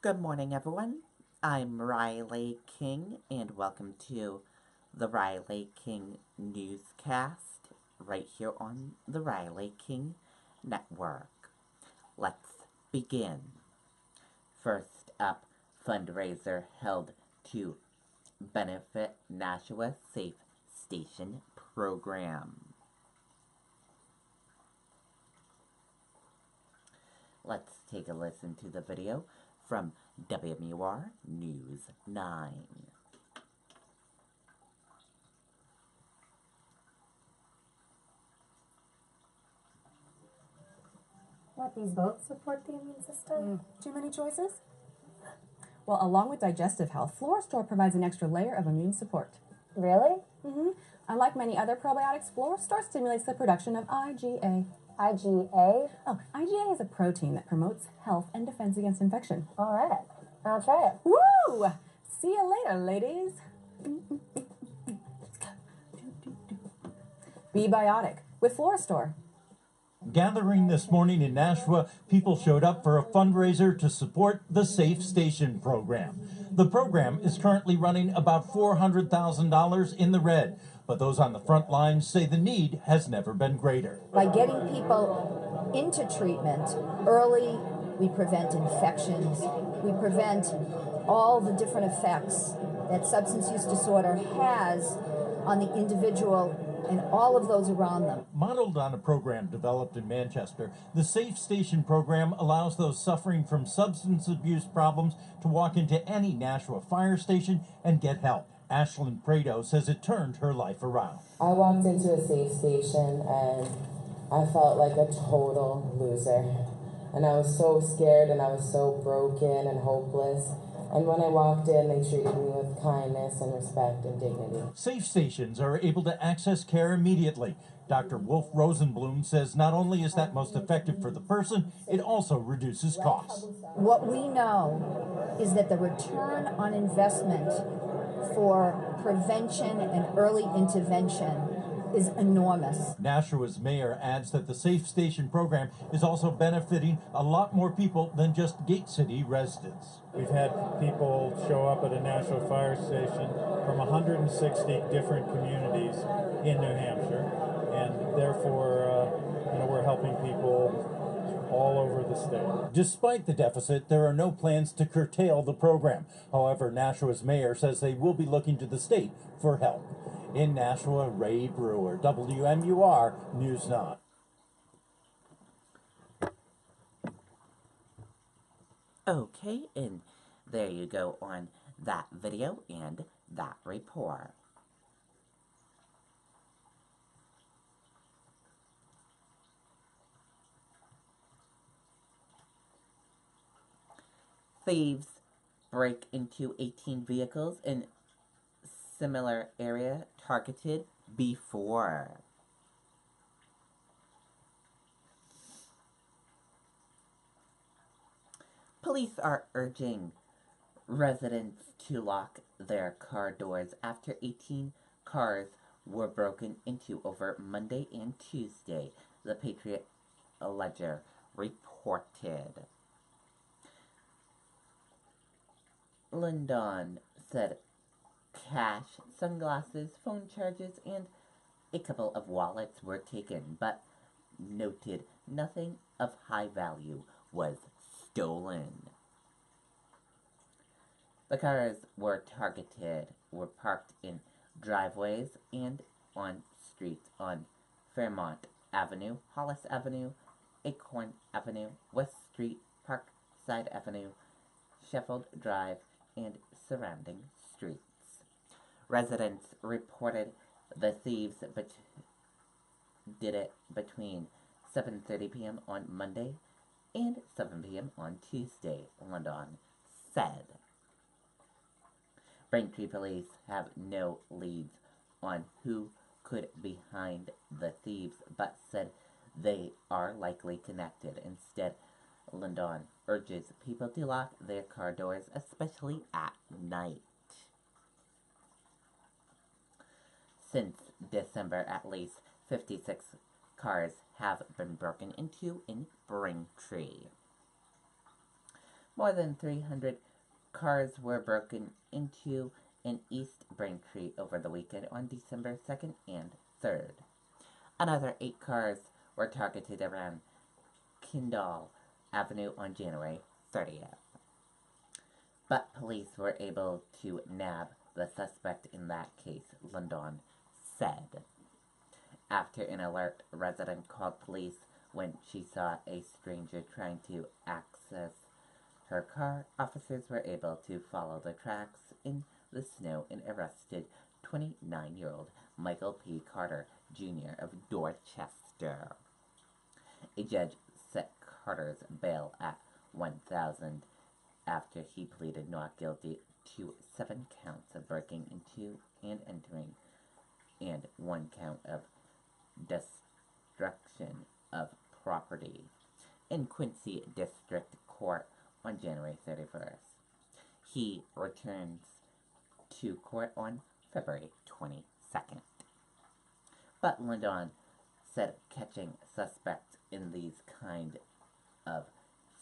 Good morning, everyone. I'm Riley King, and welcome to the Riley King Newscast right here on the Riley King Network. Let's begin. First up, fundraiser held to benefit Nashua Safe Station program. Let's take a listen to the video from WMUR News 9. What, these both support the immune system? Too many choices? Well, along with digestive health, Florastore provides an extra layer of immune support. Really? Unlike many other probiotics, Florastore stimulates the production of IgA. IgA? Oh, IgA is a protein that promotes health and defense against infection. All right. I'll try it. Woo! See you later, ladies. Let's go. Be biotic with Florastore. Gathering this morning in Nashua, people showed up for a fundraiser to support the Safe Station program. The program is currently running about $400,000 in the red, but those on the front lines say the need has never been greater. By getting people into treatment early, we prevent infections, we prevent all the different effects that substance use disorder has on the individual and all of those around them. Modeled on a program developed in Manchester, the Safe Station program allows those suffering from substance abuse problems to walk into any Nashua fire station and get help. Ashlyn Prado says it turned her life around. I walked into a safe station and I felt like a total loser. And I was so scared and I was so broken and hopeless. And when I walked in, they treated me with kindness and respect and dignity. Safe stations are able to access care immediately. Dr. Wolf Rosenblum says not only is that most effective for the person, it also reduces costs. What we know is that the return on investment for prevention and early intervention is enormous. Nashua's mayor adds that the Safe Station program is also benefiting a lot more people than just Gate City residents. We've had people show up at a Nashua fire station from 160 different communities in New Hampshire, and therefore, we're helping people all over the state. Despite the deficit, there are no plans to curtail the program. However, Nashua's mayor says they will be looking to the state for help. In Nashua, Ray Brewer, WMUR News 9. Okay, and there you go on that video and that report. Thieves break into 18 vehicles in similar area targeted before. Police are urging residents to lock their car doors after 18 cars were broken into over Monday and Tuesday, the Patriot Ledger reported. Lindon said cash, sunglasses, phone chargers, and a couple of wallets were taken, but noted nothing of high value was stolen. The cars were parked in driveways and on streets on Fairmont Avenue, Hollis Avenue, Acorn Avenue, West Street, Parkside Avenue, Sheffield Drive, and surrounding streets. Residents reported the thieves did it between 7:30 p.m. on Monday and 7 p.m. on Tuesday, London said. Braintree police have no leads on who could be behind the thieves, but said they are likely connected. Instead, London urges people to lock their car doors, especially at night. Since December, at least 56 cars have been broken into in Braintree. More than 300 cars were broken into in East Braintree over the weekend on December 2nd and 3rd. Another 8 cars were targeted around Kendall Avenue on January 30th. But police were able to nab the suspect in that case, London said. After an alert resident called police when she saw a stranger trying to access her car, officers were able to follow the tracks in the snow and arrested 29-year-old Michael P. Carter, Jr. of Dorchester. A judge set Carter's bail at $1,000 after he pleaded not guilty to 7 counts of breaking into and entering and 1 count of destruction of property in Quincy District Court on January 31st. He returns to court on February 22nd. But London said catching suspects in these kind of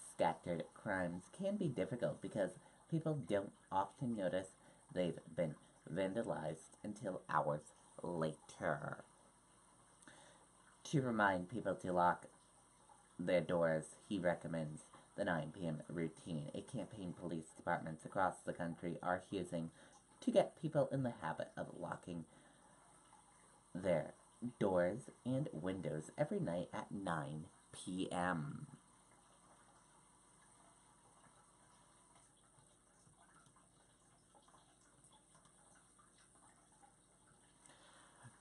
scattered crimes can be difficult because people don't often notice they've been vandalized until hours later. To remind people to lock their doors, he recommends the 9 p.m. routine, a campaign police departments across the country are using to get people in the habit of locking their doors and windows every night at 9 p.m.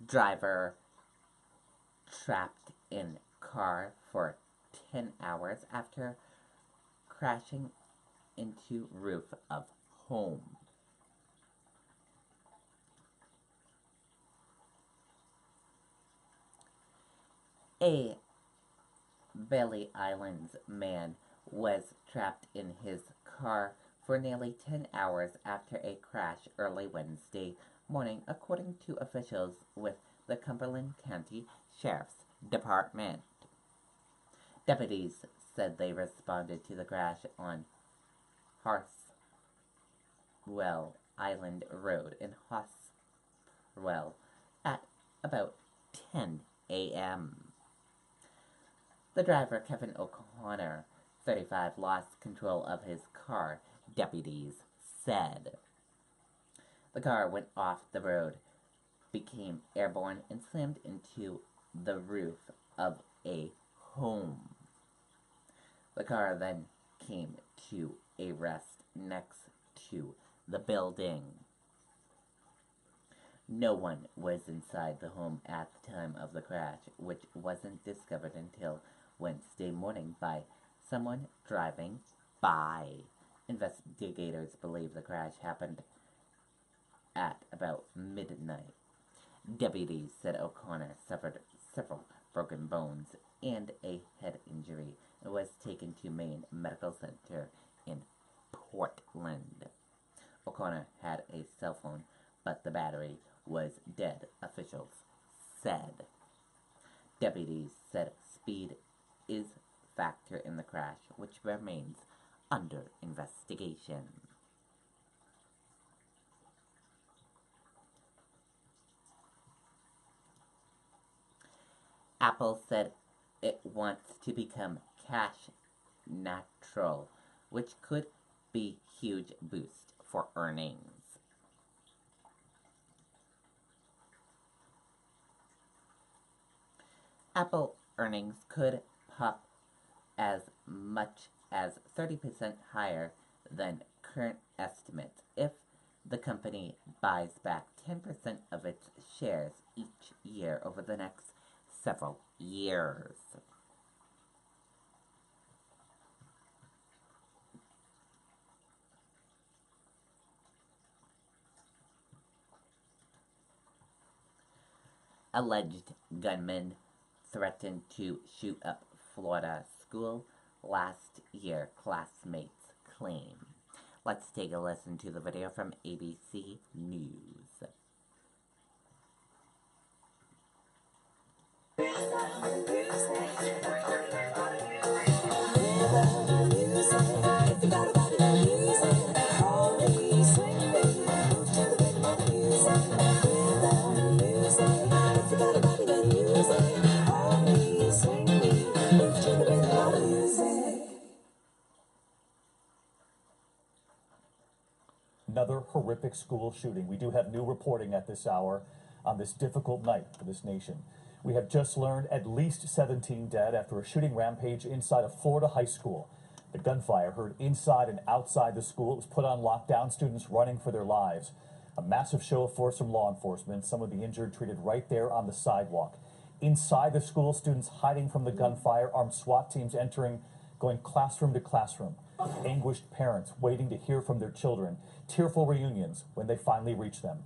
Driver trapped in car for 10 hours after crashing into roof of home. A Bailey Islands man was trapped in his car for nearly 10 hours after a crash early Wednesday morning, according to officials with the Cumberland County Sheriff's Department. Deputies said they responded to the crash on Hartwell Island Road in Hartwell at about 10 a.m. The driver, Kevin O'Connor, 35, lost control of his car, deputies said. The car went off the road, became airborne, and slammed into the roof of a home. The car then came to a rest next to the building. No one was inside the home at the time of the crash, which wasn't discovered until Wednesday morning by someone driving by. Investigators believe the crash happened at about midnight. Deputies said O'Connor suffered several broken bones and a head injury and was taken to Maine Medical Center in Portland. O'Connor had a cell phone, but the battery was dead, officials said. Deputies said speed is a factor in the crash, which remains under investigation. Apple said it wants to become cash neutral, which could be a huge boost for earnings. Apple earnings could pop as much as 30% higher than current estimates if the company buys back 10% of its shares each year over the next several years. Alleged gunman threatened to shoot up Florida school last year, classmates claim. Let's take a listen to the video from ABC News. If you got Another horrific school shooting. We do have new reporting at this hour on this difficult night for this nation. We have just learned at least 17 dead after a shooting rampage inside a Florida high school. The gunfire heard inside and outside the school. It was put on lockdown, students running for their lives. A massive show of force from law enforcement. Some of the injured treated right there on the sidewalk. Inside the school, students hiding from the gunfire, armed SWAT teams entering, going classroom to classroom. Anguished parents waiting to hear from their children. Tearful reunions when they finally reach them.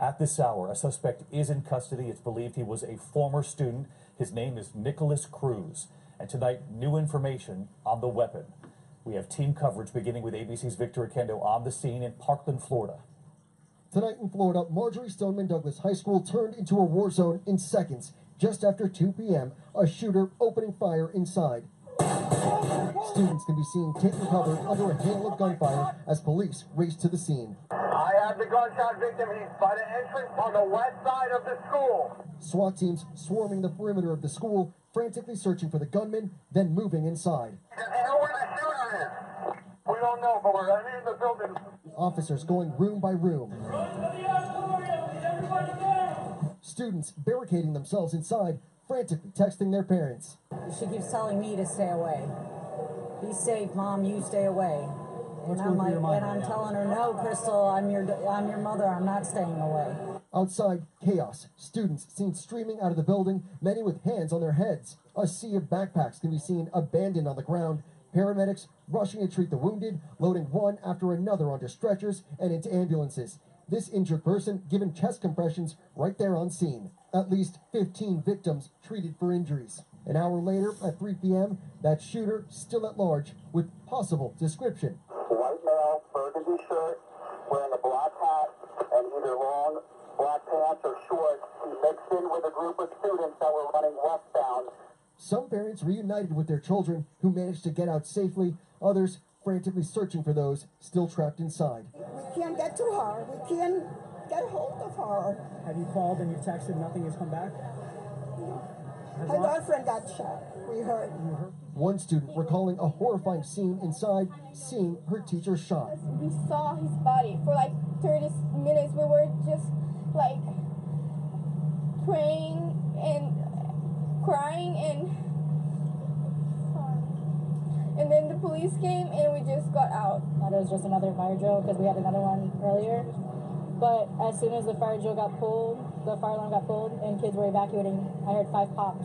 At this hour, a suspect is in custody. It's believed he was a former student. His name is Nicholas Cruz. And tonight, new information on the weapon. We have team coverage beginning with ABC's Victor Akendo on the scene in Parkland, Florida. Tonight in Florida, Marjorie Stoneman Douglas High School turned into a war zone in seconds. Just after 2 p.m., a shooter opening fire inside. Students can be seen taking cover under a hail of gunfire as police race to the scene. I have the gunshot victim. He's by the entrance on the west side of the school. SWAT teams swarming the perimeter of the school, frantically searching for the gunman, then moving inside. Do you know where the shooter is? We don't know, but we're in the building. Officers going room by room. Students barricading themselves inside, frantically texting their parents. She keeps telling me to stay away. Be safe, Mom, you stay away. And I'm like, and I'm telling her, no, Crystal, I'm your mother, I'm not staying away. Outside, chaos. Students seen streaming out of the building, many with hands on their heads. A sea of backpacks can be seen abandoned on the ground. Paramedics rushing to treat the wounded, loading one after another onto stretchers and into ambulances. This injured person given chest compressions right there on scene. At least 15 victims treated for injuries. An hour later, at 3 p.m., that shooter still at large with possible description. White male, burgundy shirt, wearing a black hat, and either long black pants or shorts. He mixed in with a group of students that were running westbound. Some parents reunited with their children who managed to get out safely. Others frantically searching for those still trapped inside. We can't get to her. We can't get hold of her. Have you called and you've texted, nothing has come back? Her boyfriend got shot. We heard. One student recalling a horrifying scene inside, seeing her teacher shot. We saw his body for like 30 minutes. We were just like praying and crying and then the police came and we just got out. That was just another fire drill because we had another one earlier. But as soon as the fire drill got pulled, the fire alarm got pulled and kids were evacuating, I heard 5 pops.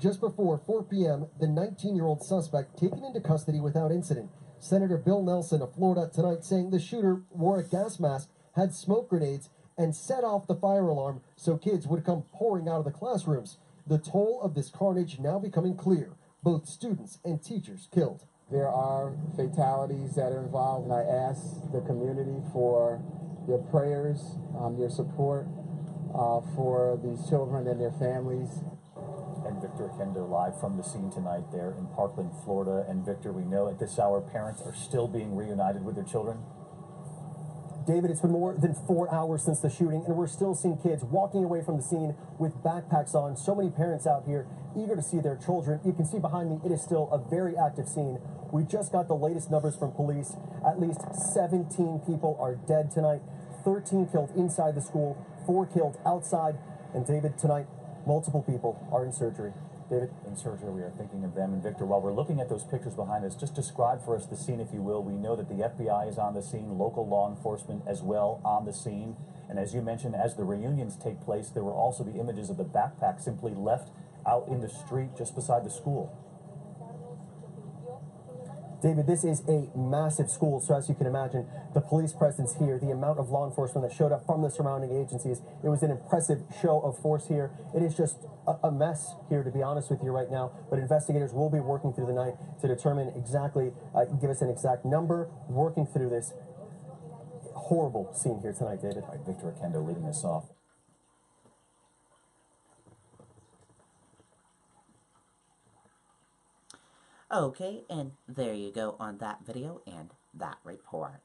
Just before 4 p.m., the 19-year-old suspect taken into custody without incident. Senator Bill Nelson of Florida tonight saying the shooter wore a gas mask, had smoke grenades, and set off the fire alarm so kids would come pouring out of the classrooms. The toll of this carnage now becoming clear. Both students and teachers killed. There are fatalities that are involved, and I ask the community for your prayers, your support for these children and their families. And Victor Akendo live from the scene tonight there in Parkland, Florida. And Victor, we know at this hour parents are still being reunited with their children. David, it's been more than 4 hours since the shooting, and we're still seeing kids walking away from the scene with backpacks on. So many parents out here eager to see their children. You can see behind me, it is still a very active scene. We just got the latest numbers from police. At least 17 people are dead tonight, 13 killed inside the school, 4 killed outside. And David, tonight, multiple people are in surgery. David? In surgery, we are thinking of them. And Victor, while we're looking at those pictures behind us, just describe for us the scene, if you will. We know that the FBI is on the scene, local law enforcement as well on the scene. And as you mentioned, as the reunions take place, there were also the images of the backpack simply left out in the street just beside the school. David, this is a massive school, so as you can imagine, the police presence here, the amount of law enforcement that showed up from the surrounding agencies, it was an impressive show of force here. It is just a mess here, to be honest with you right now, but investigators will be working through the night to determine exactly, give us an exact number, working through this horrible scene here tonight, David. All right, Victor Akendo leading us off. Okay, and there you go on that video and that report.